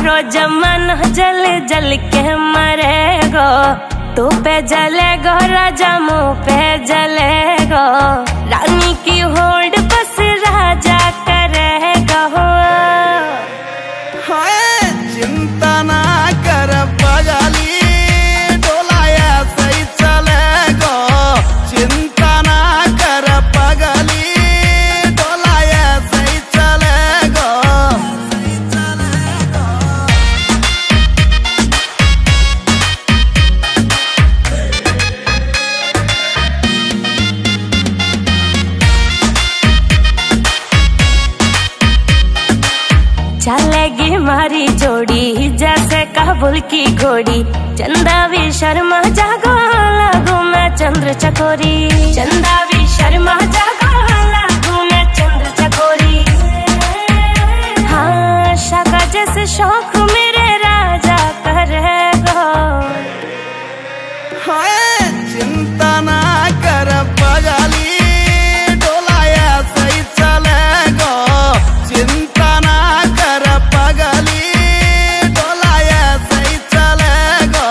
सारो जमाना जल जल के मरेगो। तू पे जलेगो राजा मुँह पे जलेगो। रानी की होड़ बस राजा करेगा। चिंता ना कर पगली डोलाया सही चलेगो। चिंता ना कर पगली डोलाया सही चलेगो। चलेगी मारी जोड़ी जैसे काबुल की घोड़ी। चंदा भी शर्मा जागो लागू मैं चंद्र चकोरी। चंदा भी शर्मा जागो लागू मैं चंद्र चकोरी। हाँ शाका जैसे शौक मेरे राजा करेगो। चिंता ना कर पगली डोलाया सही चलेगो। चिंता ना कर पगली डोलाया सही चलेगो।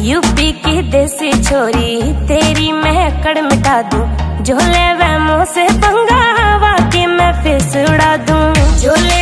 यूपी की देसी छोरी तेरी महकड़ मिटा दूं। झोले वे मुँह से पंगा वाकई मैं फिस उड़ा दूं। झोले